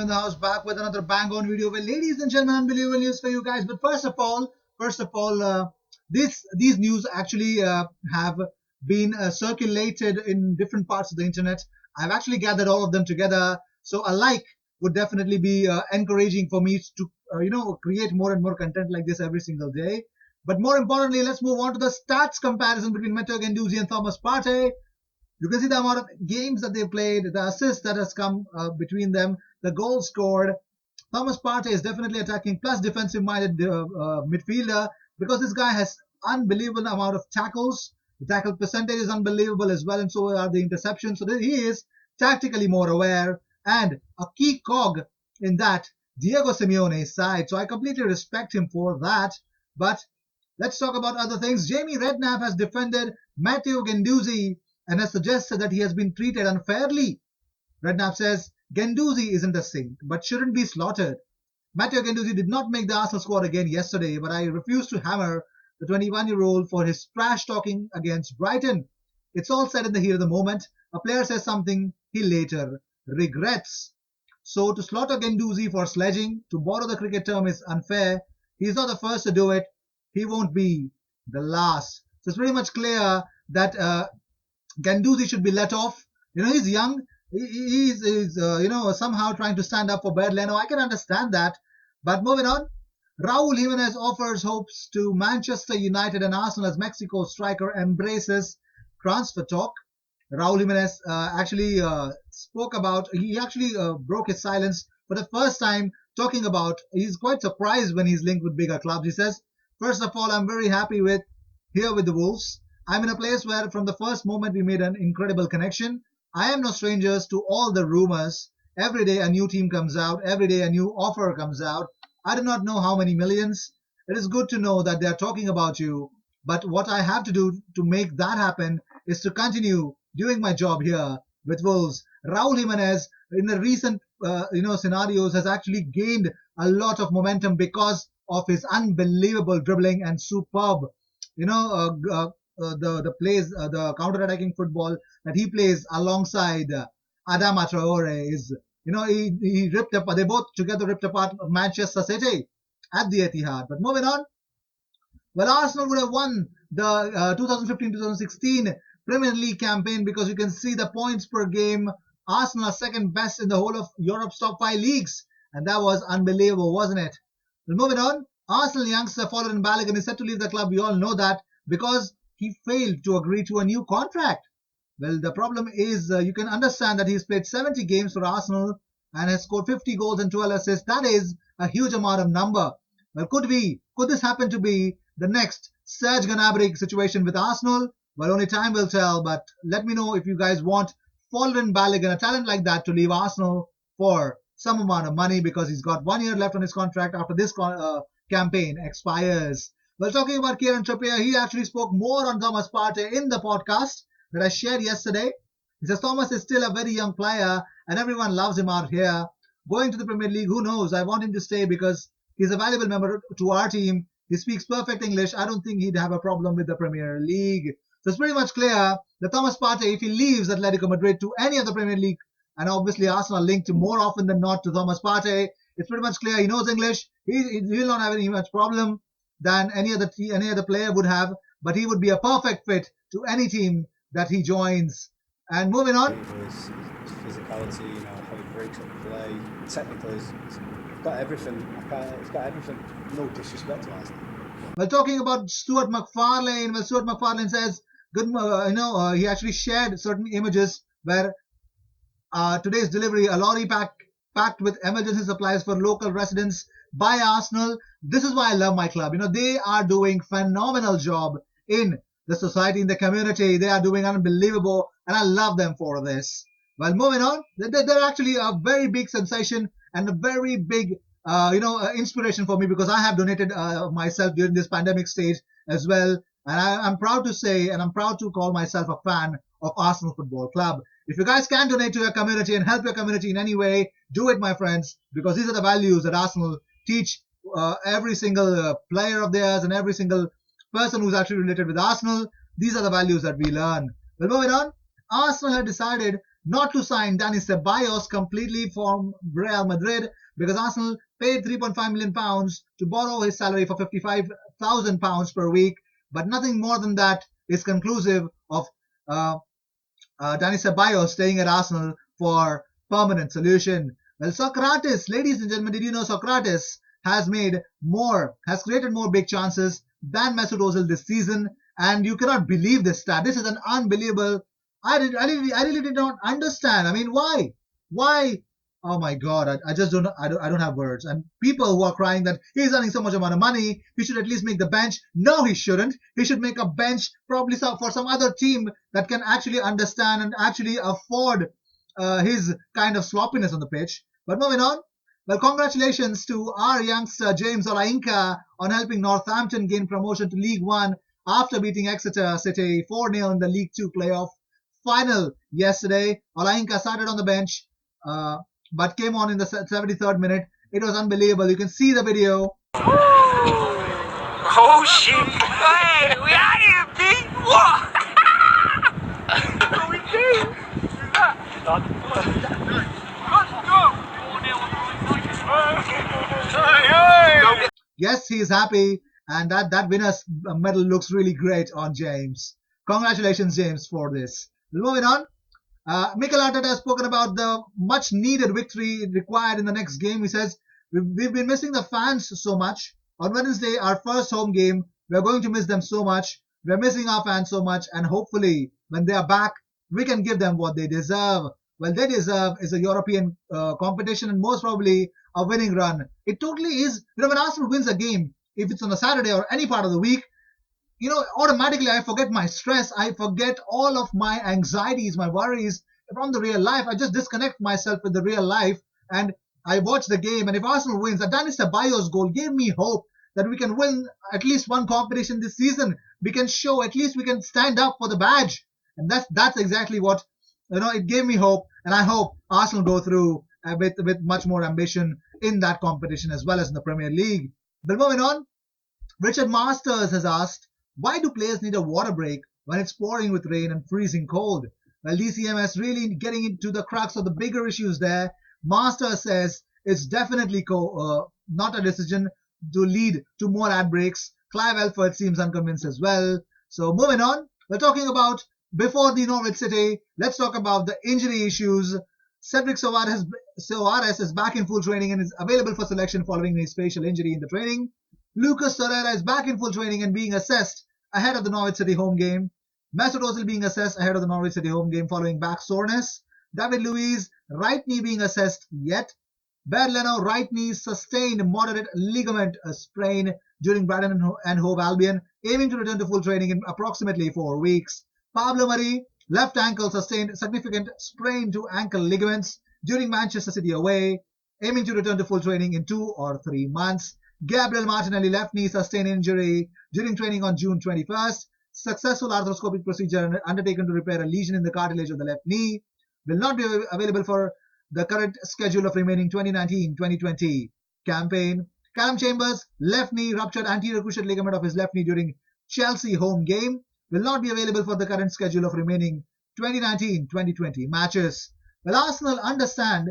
in the house, back with another bang on video. Well, ladies and gentlemen, unbelievable news for you guys. But first of all, these news actually have been circulated in different parts of the internet. I've actually gathered all of them together. So a like would definitely be encouraging for me to create more and more content like this every single day. But more importantly, let's move on to the stats comparison between Matteo Guendouzi and Thomas Partey. You can see the amount of games that they played, the assists that has come between them, the goals scored. Thomas Partey is definitely attacking plus defensive-minded midfielder because this guy has unbelievable amount of tackles. The tackle percentage is unbelievable as well, and so are the interceptions. So he is tactically more aware and a key cog in that Diego Simeone's side. So I completely respect him for that. But let's talk about other things. Jamie Redknapp has defended Matteo Guendouzi and has suggested that he has been treated unfairly. Redknapp says Guendouzi isn't a saint, but shouldn't be slaughtered. Matteo Guendouzi did not make the Arsenal squad again yesterday, but I refuse to hammer the 21-year-old for his trash talking against Brighton. It's all said in the heat of the moment. A player says something he later regrets. So to slaughter Guendouzi for sledging, to borrow the cricket term, is unfair. He's not the first to do it. He won't be the last. So it's pretty much clear that Guendouzi should be let off. He's young. He's somehow trying to stand up for Berlino. I can understand that. But moving on, Raul Jimenez offers hopes to Manchester United and Arsenal as Mexico striker embraces transfer talk. Raul Jimenez actually spoke about, he actually broke his silence for the first time, talking about, he's quite surprised when he's linked with bigger clubs. He says, first of all, I'm very happy here with the Wolves. I'm in a place where from the first moment we made an incredible connection. I am no strangers to all the rumors. Every day a new team comes out. Every day a new offer comes out. I do not know how many millions. It is good to know that they are talking about you. But what I have to do to make that happen is to continue doing my job here with Wolves. Raul Jimenez in the recent scenarios has actually gained a lot of momentum because of his unbelievable dribbling and superb the plays, the counter-attacking football that he plays alongside Adama Traore is, he ripped apart. They both together ripped apart Manchester City at the Etihad. But moving on, well, Arsenal would have won the 2015-2016 Premier League campaign because you can see the points per game. Arsenal are second best in the whole of Europe's top 5 leagues, and that was unbelievable, wasn't it? But moving on, Arsenal youngster Folarin Balogun is set to leave the club. We all know that because he failed to agree to a new contract. Well, the problem is you can understand that he's played 70 games for Arsenal and has scored 50 goals and 12 assists. That is a huge amount of number. Well, could this happen to be the next Serge Gnabry situation with Arsenal? Well, only time will tell, but let me know if you guys want Folarin Balogun, a talent like that, to leave Arsenal for some amount of money because he's got 1 year left on his contract after this campaign expires. Well, talking about Kieran Trippier, he actually spoke more on Thomas Partey in the podcast that I shared yesterday. He says Thomas is still a very young player and everyone loves him out here. Going to the Premier League, who knows? I want him to stay because he's a valuable member to our team. He speaks perfect English. I don't think he'd have a problem with the Premier League. So it's pretty much clear that Thomas Partey, if he leaves Atletico Madrid to any of the Premier League, and obviously Arsenal linked more often than not to Thomas Partey, it's pretty much clear he knows English. He will not have any much problem than any other player would have, but he would be a perfect fit to any team that he joins. And moving on, his physicality, how he breaks up play, technically, he's got everything. He's got everything. No disrespect to Arsenal. Well, talking about Stuart McFarlane, Stuart McFarlane says, he actually shared certain images where today's delivery, a lorry packed with emergency supplies for local residents by Arsenal. This is why I love my club. They are doing phenomenal job in the society, in the community. They are doing unbelievable, and I love them for this. Well, moving on, they're actually a very big sensation and a very big, inspiration for me because I have donated myself during this pandemic stage as well. And I'm proud to say, and I'm proud to call myself a fan of Arsenal Football Club. If you guys can donate to your community and help your community in any way, do it, my friends, because these are the values that Arsenal teach every single player of theirs and every single person who's actually related with Arsenal. These are the values that we learn. Well, moving on, Arsenal had decided not to sign Dani Ceballos completely from Real Madrid because Arsenal paid £3.5 million to borrow his salary for £55,000 per week, but nothing more than that is conclusive of uh, Dani Ceballos staying at Arsenal for permanent solution. Well, Socrates, ladies and gentlemen, did you know Socrates has created more big chances than Mesut Ozil this season? And you cannot believe this stat. This is an unbelievable. I really did not understand. I mean, why? Why? Oh my God! I just I don't have words. And people who are crying that he's earning so much amount of money, he should at least make the bench. No, he shouldn't. He should make a bench probably for some other team that can actually understand and actually afford his kind of sloppiness on the pitch. But moving on, well, congratulations to our youngster James Olainka on helping Northampton gain promotion to League One after beating Exeter City 4-0 in the League Two playoff final yesterday. Olainka started on the bench, but came on in the 73rd minute. It was unbelievable. You can see the video. Oh shit! Hey, we out here, B! What? What we do? Yes, he is happy, and that winner's medal looks really great on James. Congratulations, James, for this. Moving on, Mikel Arteta has spoken about the much needed victory required in the next game. He says, we've been missing the fans so much. On Wednesday, our first home game, we're going to miss them so much. We're missing our fans so much, and hopefully, when they are back, we can give them what they deserve. Well, they deserve is a European competition and most probably a winning run. It totally is. You know, when Arsenal wins a game, if it's on a Saturday or any part of the week, automatically I forget my stress. I forget all of my anxieties, my worries from the real life. I just disconnect myself with the real life and I watch the game. And if Arsenal wins, the Dani Ceballos goal gave me hope that we can win at least one competition this season. We can show at least we can stand up for the badge, and that's exactly what it gave me hope. And I hope Arsenal go through with much more ambition in that competition as well as in the Premier League. But moving on, Richard Masters has asked, why do players need a water break when it's pouring with rain and freezing cold? Well, DCMS really getting into the crux of the bigger issues there. Masters says it's definitely not a decision to lead to more ad breaks. Clive Elford seems unconvinced as well. So moving on, we're talking about before the Norwich City. Let's talk about the injury issues. Cedric Soares is back in full training and is available for selection following his facial injury in the training. Lucas Torreira is back in full training and being assessed ahead of the Norwich City home game. Mesut Ozil being assessed ahead of the Norwich City home game following back soreness. David Luiz, right knee being assessed yet. Bernd Leno, right knee sustained moderate ligament sprain during Brighton and Hove Albion, aiming to return to full training in approximately 4 weeks. Pablo Mari, left ankle sustained significant sprain to ankle ligaments during Manchester City away, aiming to return to full training in 2 or 3 months. Gabriel Martinelli, left knee sustained injury during training on June 21st. Successful arthroscopic procedure undertaken to repair a lesion in the cartilage of the left knee. Will not be available for the current schedule of remaining 2019-2020 campaign. Callum Chambers, left knee ruptured anterior cruciate ligament of his left knee during Chelsea home game. Will not be available for the current schedule of remaining 2019-2020 matches. Well, Arsenal understand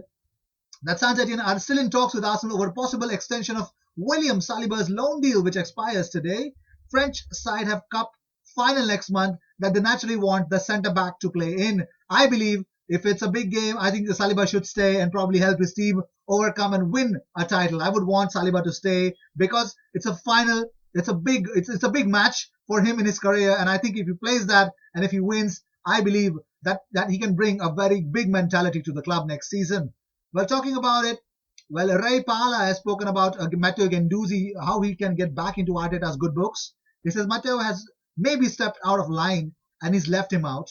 that Saint Etienne are still in talks with Arsenal over possible extension of William Saliba's loan deal, which expires today. French side have cup final next month that they naturally want the centre back to play in. I believe if it's a big game, I think the Saliba should stay and probably help his team overcome and win a title. I would want Saliba to stay because it's a final. It's a big match for him in his career, and I think if he plays that and if he wins, I believe that he can bring a very big mentality to the club next season. Well, talking about it, well, Ray Pala has spoken about Matteo Guendouzi, how he can get back into Arteta's good books. He says Matteo has maybe stepped out of line and he's left him out.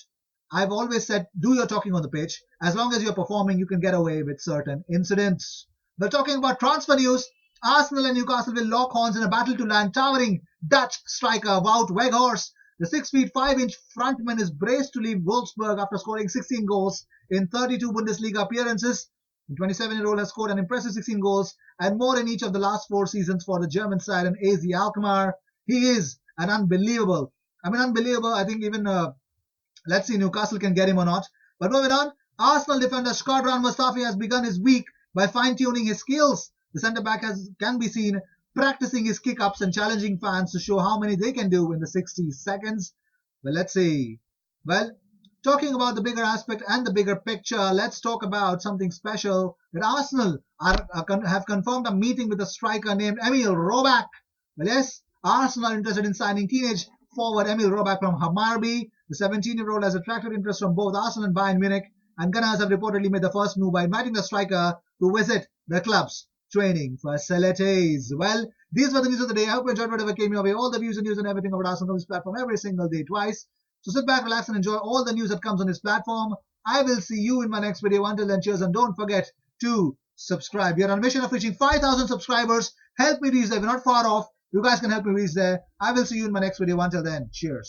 I've always said, do your talking on the pitch. As long as you're performing, you can get away with certain incidents. But talking about transfer news, Arsenal and Newcastle will lock horns in a battle to land towering Dutch striker Wout Weghorst. The 6 feet 5 inch frontman is braced to leave Wolfsburg after scoring 16 goals in 32 Bundesliga appearances. The 27-year-old has scored an impressive 16 goals and more in each of the last 4 seasons for the German side and AZ Alkmaar. He is an unbelievable. I think even let's see Newcastle can get him or not. But moving on, Arsenal defender Shkodran Mustafi has begun his week by fine-tuning his skills. The centre-back can be seen practicing his kick-ups and challenging fans to show how many they can do in the 60 seconds. Well, let's see. Well, talking about the bigger aspect and the bigger picture, let's talk about something special that Arsenal have confirmed a meeting with a striker named Emil Roback. Well, yes, Arsenal are interested in signing teenage forward Emil Roback from Hammarby. The 17-year-old has attracted interest from both Arsenal and Bayern Munich, and Gunners have reportedly made the first move by inviting the striker to visit the club's training facilities. Well, these were the news of the day. I hope you enjoyed whatever came your way. All the views and news and everything about Arsenal on this platform every single day, twice. So sit back, relax, and enjoy all the news that comes on this platform. I will see you in my next video. Until then, cheers, and don't forget to subscribe. We are on a mission of reaching 5,000 subscribers. Help me reach there. We're not far off. You guys can help me reach there. I will see you in my next video. Until then, cheers.